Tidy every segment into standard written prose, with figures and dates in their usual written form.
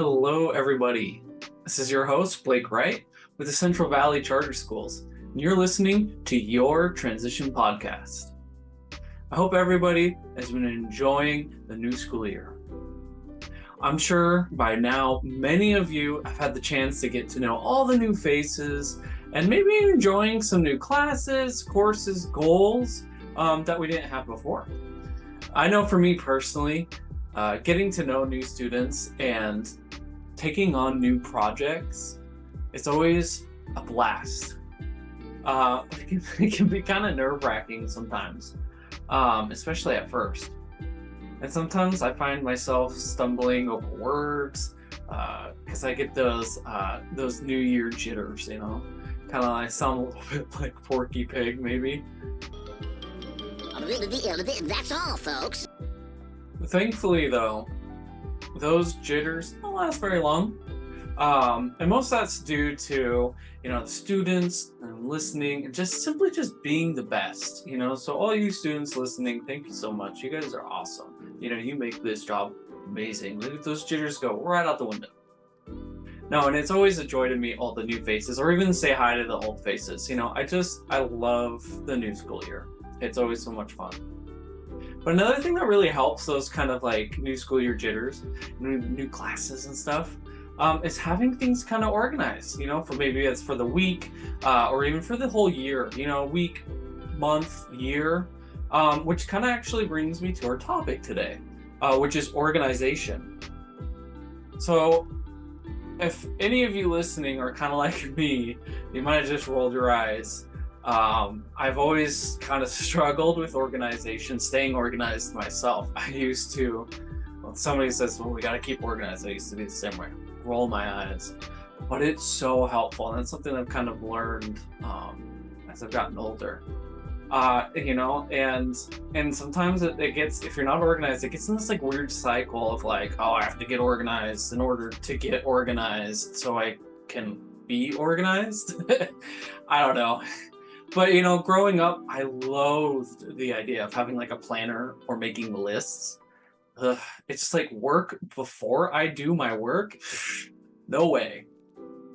Hello, everybody. This is your host, Blake Wright, with the Central Valley Charter Schools, and you're listening to your Transition Podcast. I hope everybody has been enjoying the new school year. I'm sure by now many of you have had the chance to get to know all the new faces and maybe enjoying some new classes, courses, goals that we didn't have before. I know for me personally, getting to know new students and taking on new projects, it's always a blast. It can be kind of nerve-wracking sometimes, especially at first. And sometimes I find myself stumbling over words because I get those New Year jitters, kind of I sound a little bit like Porky Pig, maybe. That's all, folks. Thankfully, though, those jitters don't last very long. And most of that's due to, the students and listening and just simply being the best, So all you students listening, thank you so much. You guys are awesome. You make this job amazing. Look at those jitters go right out the window. No, and it's always a joy to meet all the new faces or even say hi to the old faces. I love the new school year. It's always so much fun. But another thing that really helps those kind of like new school year jitters, new classes and stuff, is having things kind of organized, for maybe it's for the week or even for the whole year, week, month, year, which kind of actually brings me to our topic today, which is organization. So if any of you listening are kind of like me, you might have just rolled your eyes. I've always kind of struggled with organization, staying organized myself. I used to, when somebody says, well, we got to keep organized, I used to be the same way, roll my eyes. But it's so helpful, and it's something I've kind of learned as I've gotten older. And sometimes it gets, if you're not organized, it gets in this like weird cycle of like, oh, I have to get organized in order to get organized so I can be organized. I don't know. But, growing up, I loathed the idea of having like a planner or making lists. It's just like work before I do my work. No way.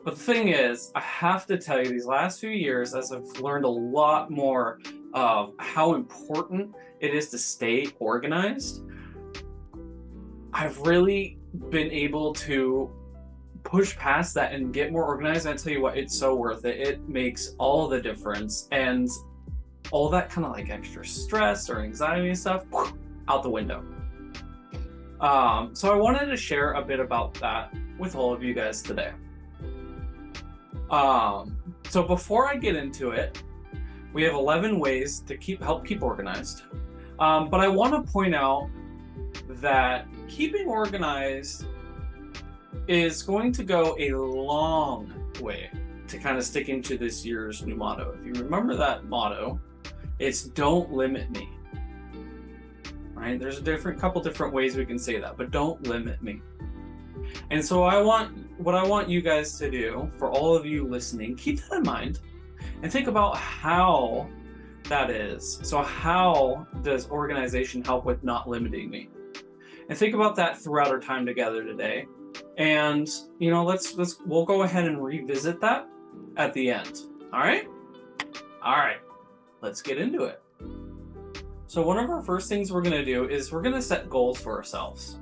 But the thing is, I have to tell you, these last few years, as I've learned a lot more of how important it is to stay organized, I've really been able to push past that and get more organized. And I tell you what, it's so worth it. It makes all the difference, and all that kind of like extra stress or anxiety and stuff out the window. So I wanted to share a bit about that with all of you guys today. So before I get into it, we have 11 ways to help keep organized. But I want to point out that keeping organized is going to go a long way to kind of sticking to this year's new motto. If you remember that motto, it's don't limit me. Right? There's a couple different ways we can say that, but don't limit me. And so what I want you guys to do, for all of you listening, keep that in mind and think about how that is. So how does organization help with not limiting me? And think about that throughout our time together today. And we'll go ahead and revisit that at the end. All right, let's get into it. So one of our first things we're going to do is we're going to set goals for ourselves.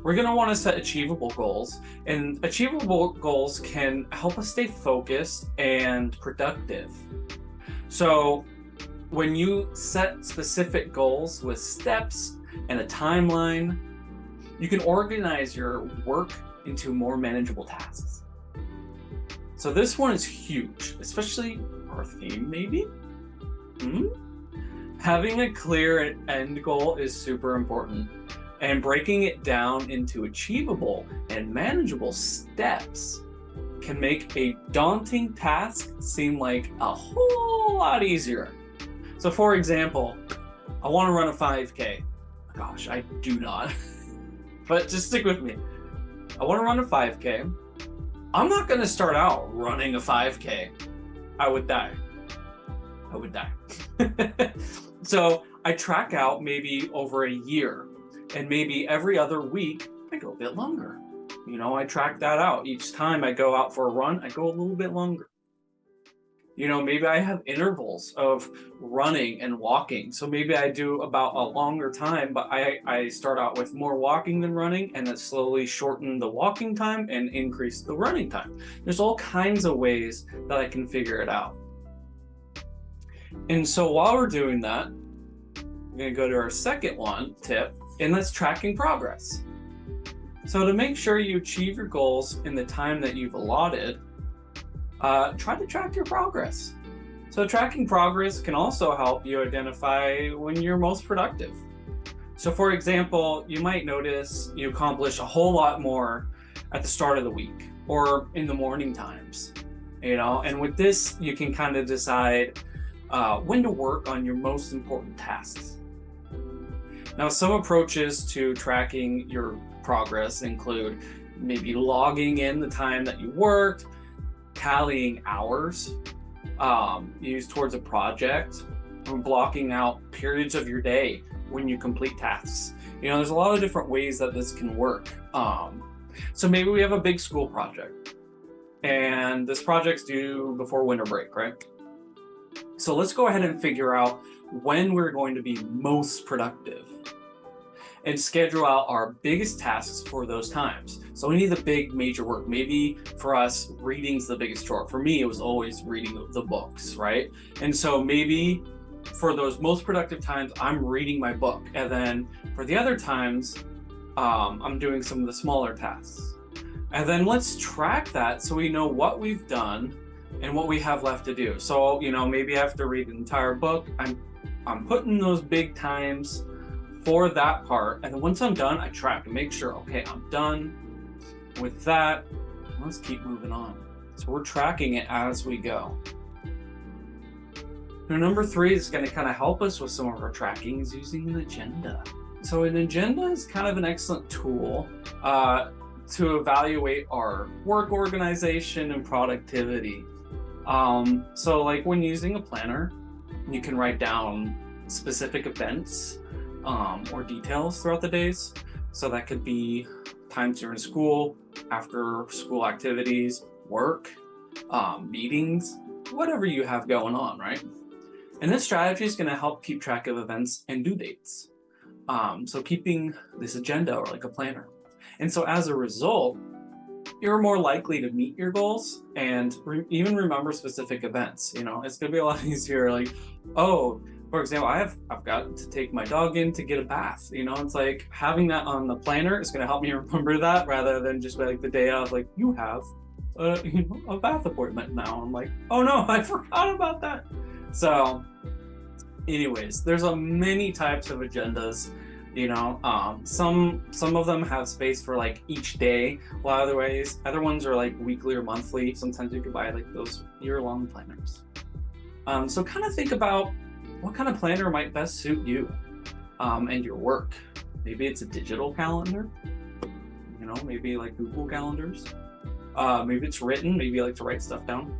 We're going to want to set achievable goals, and achievable goals can help us stay focused and productive. So when you set specific goals with steps and a timeline, you can organize your work into more manageable tasks. So this one is huge, especially our theme, maybe? Having a clear end goal is super important, and breaking it down into achievable and manageable steps can make a daunting task seem like a whole lot easier. So for example, I want to run a 5K. Gosh, I do not. But just stick with me. I want to run a 5K. I'm not going to start out running a 5K. I would die. So I track out maybe over a year, and maybe every other week I go a bit longer. I track that out. Each time I go out for a run, I go a little bit longer. Maybe I have intervals of running and walking. So maybe I do about a longer time, but I start out with more walking than running and then slowly shorten the walking time and increase the running time. There's all kinds of ways that I can figure it out. And so while we're doing that, we're going to go to our second tip, and that's tracking progress. So to make sure you achieve your goals in the time that you've allotted, try to track your progress. So tracking progress can also help you identify when you're most productive. So for example, you might notice you accomplish a whole lot more at the start of the week or in the morning times, and with this, you can kind of decide when to work on your most important tasks. Now, some approaches to tracking your progress include maybe logging in the time that you worked, tallying hours used towards a project, or blocking out periods of your day when you complete tasks. There's a lot of different ways that this can work. So maybe we have a big school project, and this project's due before winter break, right? So let's go ahead and figure out when we're going to be most productive and schedule out our biggest tasks for those times. So we need the big major work. Maybe for us, reading's the biggest chore. For me, it was always reading the books, right? And so maybe for those most productive times, I'm reading my book. And then for the other times, I'm doing some of the smaller tasks. And then let's track that so we know what we've done and what we have left to do. So, maybe I have to read an entire book. I'm putting those big times for that part, and then once I'm done, I track to make sure, okay, I'm done with that. Let's keep moving on. So we're tracking it as we go. Now, number 3 is going to kind of help us with some of our tracking is using an agenda. So an agenda is kind of an excellent tool to evaluate our work organization and productivity. So like when using a planner, you can write down specific events or details throughout the days. So that could be times you're in school, after school activities, work, meetings, whatever you have going on, right? And this strategy is going to help keep track of events and due dates. So keeping this agenda or like a planner. And so as a result, you're more likely to meet your goals and even remember specific events. It's going to be a lot easier. Like, oh, for example, I've got to take my dog in to get a bath. It's like having that on the planner is going to help me remember that rather than just like the day of, like, you have a bath appointment now. I'm like, oh no, I forgot about that. So anyways, there's many types of agendas. Some of them have space for like each day, while other ones are like weekly or monthly. Sometimes you could buy like those year-long planners. So kind of think about what kind of planner might best suit you and your work. Maybe it's a digital calendar, maybe like Google calendars. Maybe it's written, maybe you like to write stuff down.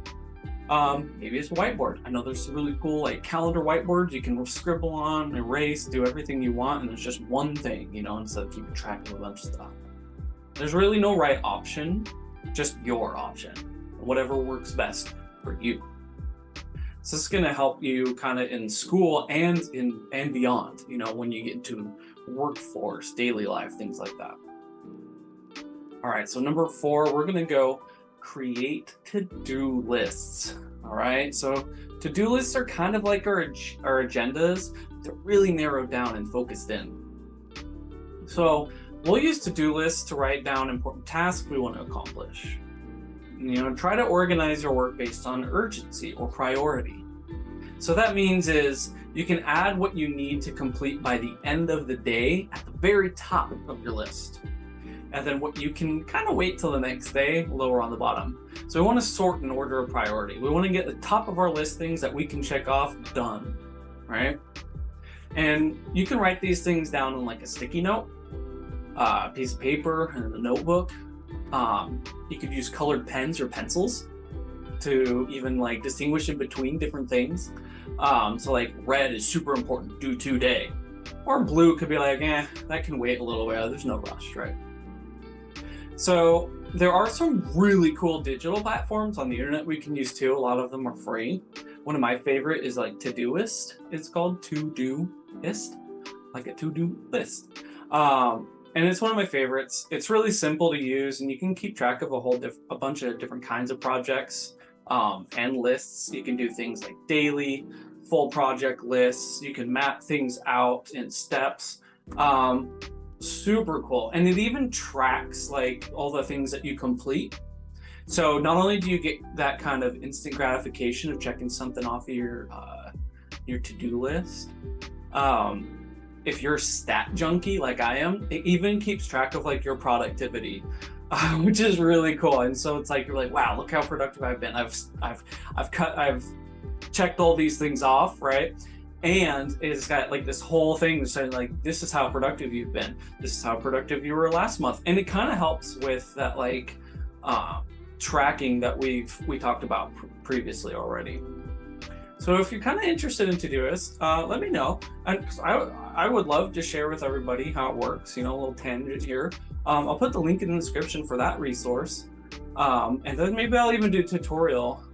Maybe it's a whiteboard. I know there's some really cool like calendar whiteboards you can scribble on, erase, do everything you want, and there's just one thing, instead of keeping track of a bunch of stuff. There's really no right option, just your option, whatever works best for you. So this is going to help you kind of in school and beyond, when you get into workforce, daily life, things like that. All right, so number 4, we're going to go create to-do lists. All right, so to-do lists are kind of like our agendas. They're really narrowed down and focused in. So we'll use to-do lists to write down important tasks we want to accomplish. Try to organize your work based on urgency or priority. So that means is you can add what you need to complete by the end of the day at the very top of your list. And then what you can kind of wait till the next day, lower on the bottom. So we want to sort in order of priority. We want to get the top of our list things that we can check off done, right? And you can write these things down on like a sticky note, a piece of paper, and a notebook. You could use colored pens or pencils to even like distinguish in between different things. So like red is super important, due today. Or blue could be like, that can wait a little while, there's no rush, right? So there are some really cool digital platforms on the internet we can use too. A lot of them are free. One of my favorite is like ToDoist. It's called ToDoist, like a to-do list. And it's one of my favorites. It's really simple to use, and you can keep track of a bunch of different kinds of projects and lists. You can do things like daily, full project lists. You can map things out in steps. Super cool. And it even tracks like all the things that you complete. So not only do you get that kind of instant gratification of checking something off of your to-do list, if you're stat junkie like I am, it even keeps track of like your productivity, which is really cool. And so it's like you're like, wow, look how productive I've been. I've checked all these things off, right? And it's got like this whole thing saying like, this is how productive you've been. This is how productive you were last month. And it kind of helps with that like tracking that we talked about previously already. So if you're kind of interested in Todoist, let me know. And I would love to share with everybody how it works, you know, a little tangent here. I'll put the link in the description for that resource. And then maybe I'll even do a tutorial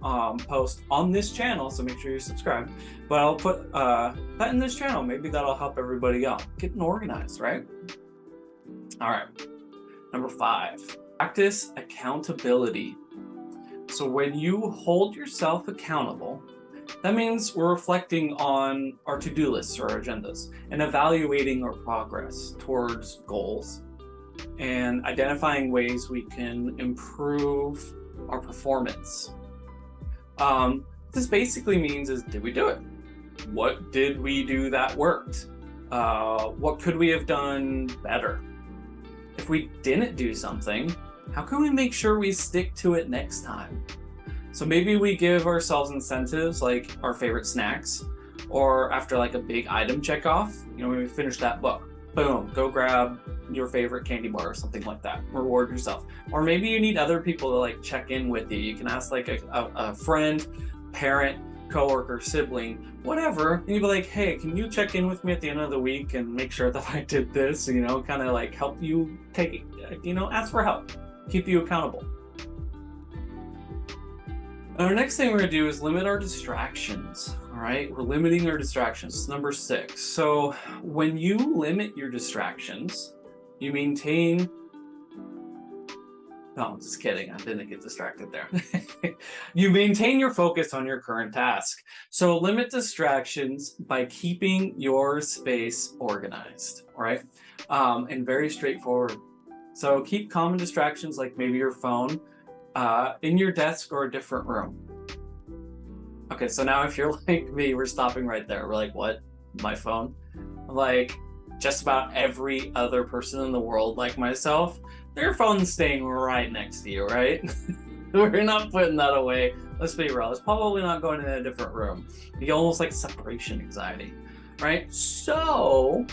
post on this channel, so make sure you're subscribed. But I'll put that in this channel. Maybe that'll help everybody out. Getting organized, right? All right. Number 5, practice accountability. So when you hold yourself accountable, that means we're reflecting on our to-do lists or agendas and evaluating our progress towards goals and identifying ways we can improve our performance. This basically means is, did we do it? What did we do that worked? What could we have done better? If we didn't do something, how can we make sure we stick to it next time? So maybe we give ourselves incentives like our favorite snacks, or after like a big item check off, you know, when we finish that book, boom, go grab your favorite candy bar or something like that. Reward yourself. Or maybe you need other people to like check in with you. You can ask like a friend, parent, coworker, sibling, whatever, and you'd be like, hey, can you check in with me at the end of the week and make sure that I did this, you know, kind of like help you take it, you know, ask for help, keep you accountable. And our next thing we're gonna do is limit our distractions. All right, we're limiting our distractions. Number 6. So when you limit your distractions, you maintain. No, I'm just kidding. I didn't get distracted there. You maintain your focus on your current task. So limit distractions by keeping your space organized, all right? And very straightforward. So keep common distractions like maybe your phone in your desk or a different room. Okay, so now if you're like me, we're stopping right there. We're like, what? My phone? Like, just about every other person in the world like myself, their phone's staying right next to you, right? We're not putting that away. Let's be real. It's probably not going in a different room. You get almost like separation anxiety, right? So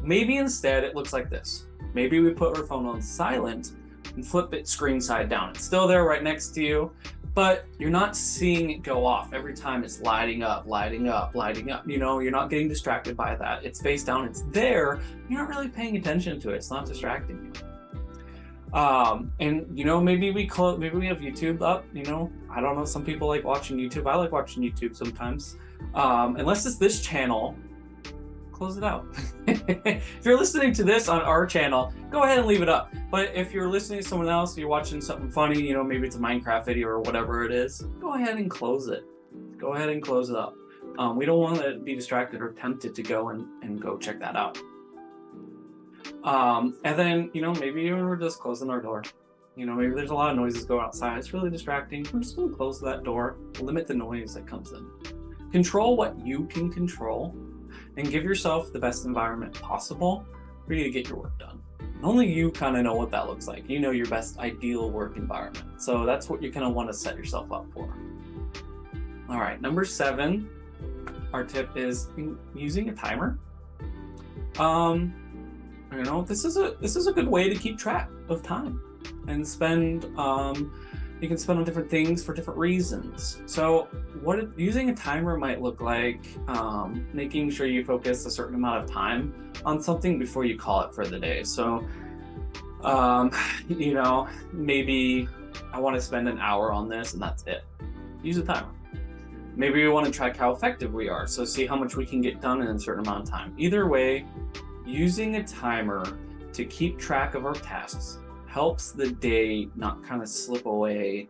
maybe instead it looks like this. Maybe we put our phone on silent and flip it screen side down. It's still there right next to you, but you're not seeing it go off every time it's lighting up, lighting up, lighting up. You know, you're not getting distracted by that. It's face down, it's there. You're not really paying attention to it. It's not distracting you. And you know, maybe we have YouTube up, you know, I don't know. Some people like watching YouTube. I like watching YouTube sometimes. Unless it's this channel, close it out. If you're listening to this on our channel, go ahead and leave it up. But if you're listening to someone else, you're watching something funny, you know, maybe it's a Minecraft video or whatever it is, go ahead and close it. Go ahead and close it up. We don't want to be distracted or tempted to go and go check that out. And then, you know, maybe we're just closing our door. You know, maybe there's a lot of noises going outside. It's really distracting. We're just going to close that door, limit the noise that comes in. Control what you can control, and give yourself the best environment possible for you to get your work done. And only you kind of know what that looks like. You know your best ideal work environment. So that's what you kind of want to set yourself up for. All right, number 7, our tip is using a timer. You know, this is a good way to keep track of time and spend. You can spend on different things for different reasons. So using a timer might look like making sure you focus a certain amount of time on something before you call it for the day. So Um, you know, maybe I want to spend an hour on this and that's it. Use a timer. Maybe we want to track how effective we are, so see how much we can get done in a certain amount of time. Either way, using a timer to keep track of our tasks helps the day not kind of slip away.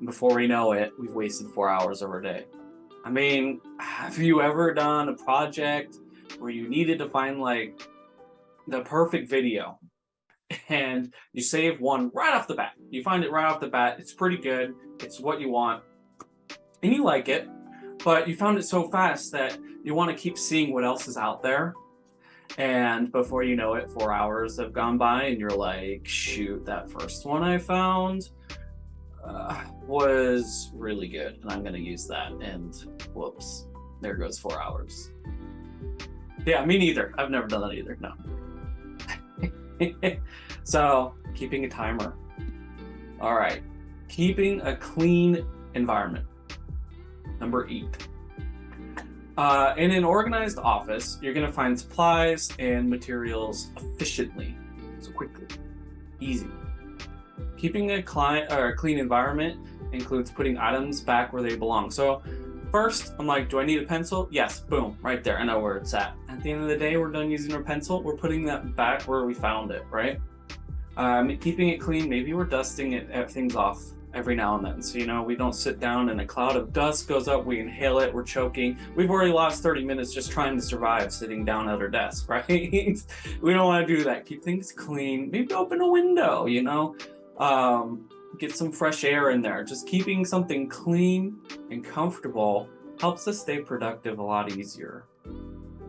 Before we know it, we've wasted 4 hours of our day. I mean, have you ever done a project where you needed to find like the perfect video and you save one right off the bat? You find it right off the bat, it's pretty good, it's what you want, and you like it, but you found it so fast that you want to keep seeing what else is out there. And before you know it, 4 hours have gone by, and you're like, shoot, that first one I found was really good, and I'm going to use that. And whoops, there goes 4 hours. Yeah, me neither. I've never done that either. No. So, keeping a timer. All right. Keeping a clean environment. Number 8. In an organized office, you're going to find supplies and materials efficiently, so quickly, easy. Keeping a clean environment includes putting items back where they belong. So first, I'm like, do I need a pencil? Yes, boom, right there. I know where it's at. At the end of the day, we're done using our pencil. We're putting that back where we found it, right? Keeping it clean, maybe we're dusting things off every now and then. So, we don't sit down and a cloud of dust goes up, we inhale it, we're choking. We've already lost 30 minutes just trying to survive sitting down at our desk, right? We don't want to do that. Keep things clean. Maybe open a window, get some fresh air in there. Just keeping something clean and comfortable helps us stay productive a lot easier.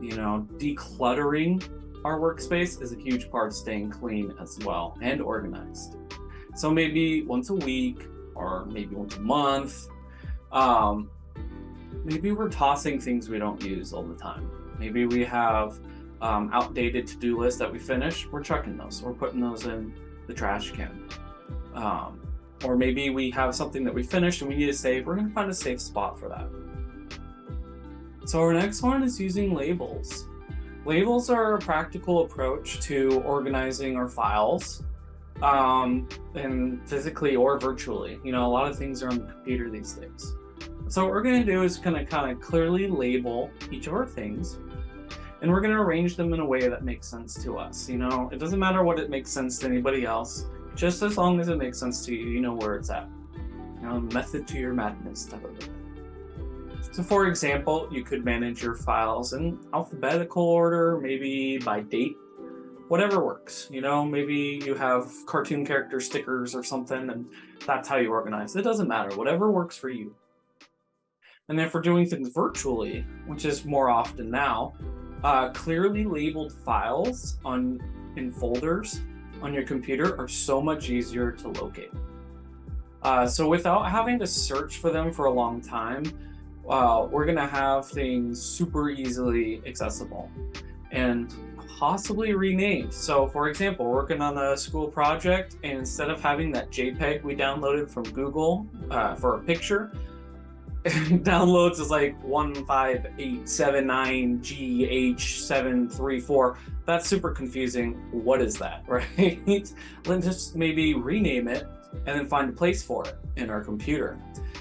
Decluttering our workspace is a huge part of staying clean as well and organized. So maybe once a week or maybe once a month, maybe we're tossing things we don't use all the time. Maybe we have outdated to-do lists that we finished. We're chucking those. We're putting those in the trash can. Or maybe we have something that we finished and we need to save. We're going to find a safe spot for that. So our next one is using labels. Labels are a practical approach to organizing our files, and physically or virtually. A lot of things are on the computer these days. So what we're going to do is kind of clearly label each of our things, and we're going to arrange them in a way that makes sense to us. It doesn't matter what it makes sense to anybody else, just as long as it makes sense to you, you know where it's at. Method to your madness type of thing. So for example, you could manage your files in alphabetical order, maybe by date, whatever works. Maybe you have cartoon character stickers or something, and that's how you organize. It doesn't matter, whatever works for you. And if we're doing things virtually, which is more often now, clearly labeled files in folders on your computer are so much easier to locate. So without having to search for them for a long time, we're going to have things super easily accessible and possibly renamed. So for example, we're working on a school project, and instead of having that JPEG we downloaded from Google for a picture, downloads is like 15879GH734. That's super confusing. What is that, right? Let's just maybe rename it and then find a place for it in our computer.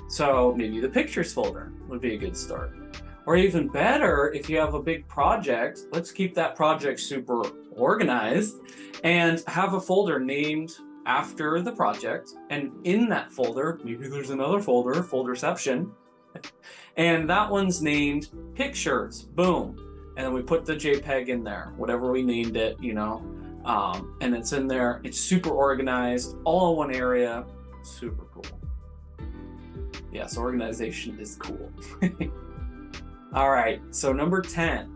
So maybe the pictures folder would be a good start. Or even better, if you have a big project, let's keep that project super organized and have a folder named after the project. And in that folder, maybe there's another folder, Folderception, and that one's named Pictures. Boom. And then we put the JPEG in there, whatever we named it, and it's in there. It's super organized, all in one area. Super cool. Yes, organization is cool. All right, so number 10,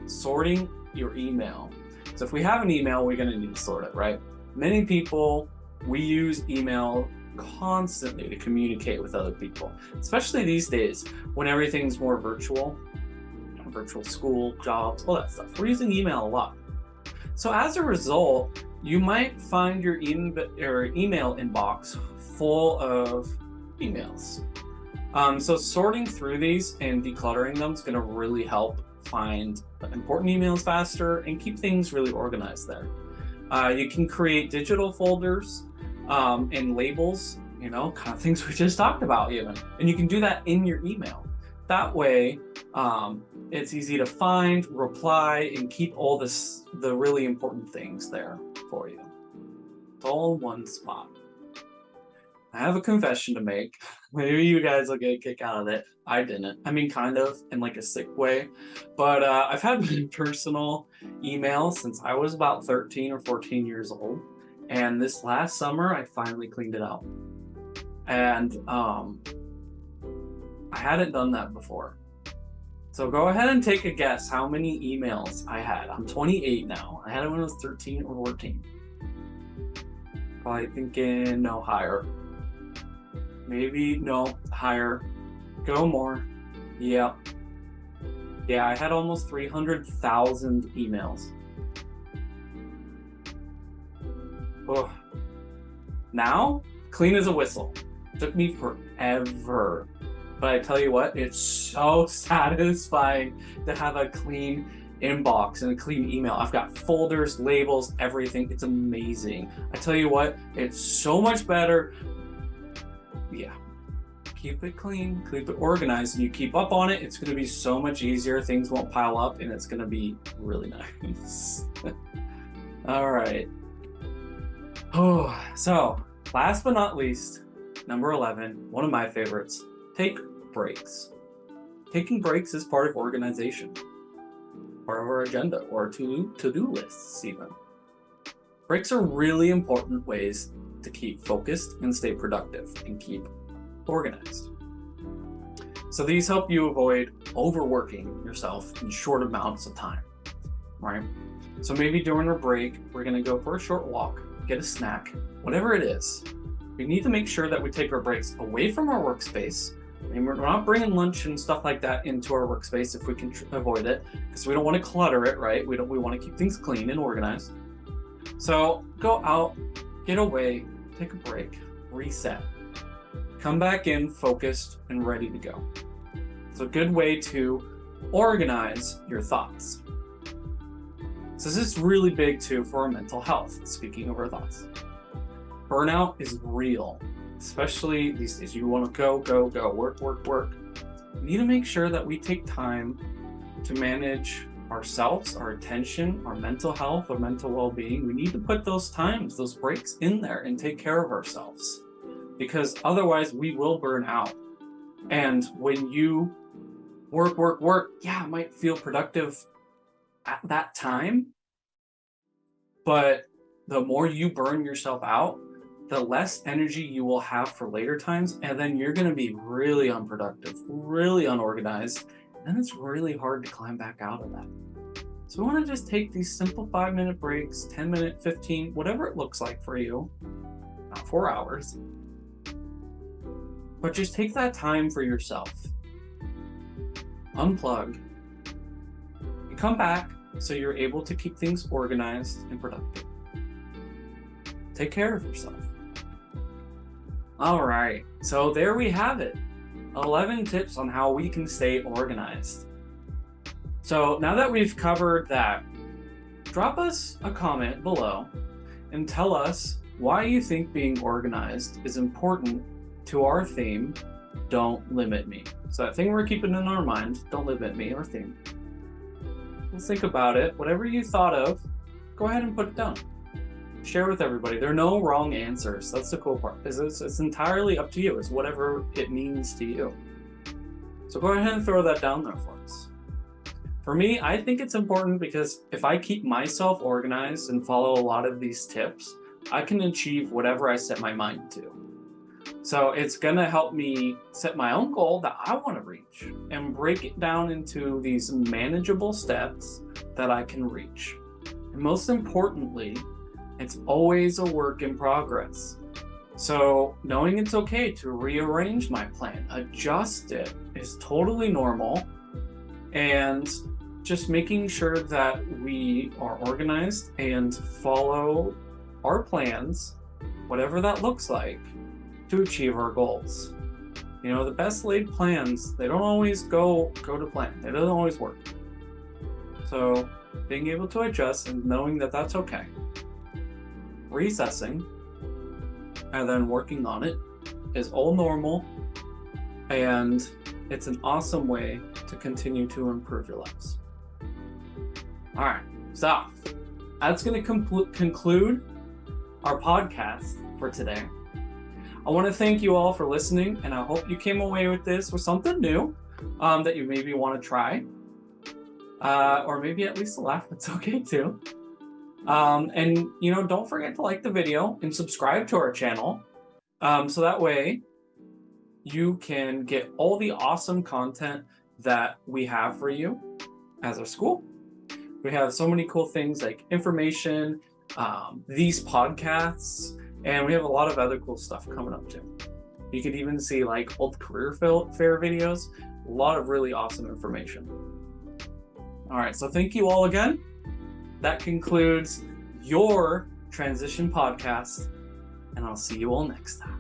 sorting your email. So if we have an email, we're going to need to sort it, right? Many people, we use email constantly to communicate with other people, especially these days when everything's more virtual school, jobs, all that stuff. We're using email a lot. So as a result, you might find your email inbox full of emails. So sorting through these and decluttering them is going to really help find important emails faster and keep things really organized there. You can create digital folders and labels, kind of things we just talked about even. And you can do that in your email. That way, it's easy to find, reply, and keep all the really important things there for you. It's all in one spot. I have a confession to make. Maybe you guys will get a kick out of it. I didn't. I mean, kind of in like a sick way. But I've had my personal email since I was about 13 or 14 years old. And this last summer, I finally cleaned it out. And I hadn't done that before. So go ahead and take a guess how many emails I had. I'm 28 now. I had it when I was 13 or 14. Probably thinking no, higher. Maybe no, higher. Go more. Yeah. Yeah, I had almost 300,000 emails. Oh. Now, clean as a whistle. Took me forever. But I tell you what, it's so satisfying to have a clean inbox and a clean email. I've got folders, labels, everything. It's amazing. I tell you what, it's so much better. Yeah. Keep it clean, keep it organized, and you keep up on it, it's going to be so much easier. Things won't pile up, and it's going to be really nice. All right. Oh, so last but not least, number 11, one of my favorites, take breaks. Taking breaks is part of organization, part of our agenda, or to-do lists even. Breaks are really important ways to keep focused and stay productive and keep organized. So these help you avoid overworking yourself in short amounts of time, right? So maybe during a break, we're going to go for a short walk, get a snack, whatever it is. We need to make sure that we take our breaks away from our workspace. And we're not bringing lunch and stuff like that into our workspace if we can avoid it, because we don't want to clutter it, right? We want to keep things clean and organized. So go out, get away, take a break, reset. Come back in focused and ready to go. It's a good way to organize your thoughts. So this is really big too for our mental health, speaking of our thoughts. Burnout is real, especially these days. You want to go, work. We need to make sure that we take time to manage ourselves, our attention, our mental health, our mental well-being. We need to put those times, those breaks in there and take care of ourselves, because otherwise we will burn out. And when you work, yeah, it might feel productive at that time, but the more you burn yourself out, the less energy you will have for later times, and then you're going to be really unproductive, really unorganized, and then it's really hard to climb back out of that. So we want to just take these simple 5-minute breaks, 10-minute, 15, whatever it looks like for you, not 4 hours, but just take that time for yourself. Unplug and come back so you're able to keep things organized and productive. Take care of yourself. All right, so there we have it. 11 tips on how we can stay organized. So now that we've covered that, drop us a comment below and tell us why you think being organized is important to our theme, Don't Limit Me. So that thing we're keeping in our mind, Don't Limit Me, our theme. Let's think about it. Whatever you thought of, go ahead and put it down. Share with everybody. There are no wrong answers. That's the cool part. It's entirely up to you. It's whatever it means to you. So go ahead and throw that down there for us. For me, I think it's important because if I keep myself organized and follow a lot of these tips, I can achieve whatever I set my mind to. So it's going to help me set my own goal that I want to reach and break it down into these manageable steps that I can reach. And most importantly, it's always a work in progress. So knowing it's okay to rearrange my plan, adjust it, is totally normal. And just making sure that we are organized and follow our plans, whatever that looks like, to achieve our goals. You know, the best laid plans, they don't always go to plan. It doesn't always work. So being able to adjust and knowing that that's okay. recessing and then working on it is all normal, and it's an awesome way to continue to improve your lives. All right, so that's going to conclude our podcast for today. I want to thank you all for listening, and I hope you came away with this with something new that you maybe want to try, or maybe at least a laugh. It's okay too. And don't forget to like the video and subscribe to our channel, so that way you can get all the awesome content that we have for you as a school. We have so many cool things like information, these podcasts, and we have a lot of other cool stuff coming up too. You could even see like old career fair videos, a lot of really awesome information. All right, so thank you all again. That concludes your transition podcast, and I'll see you all next time.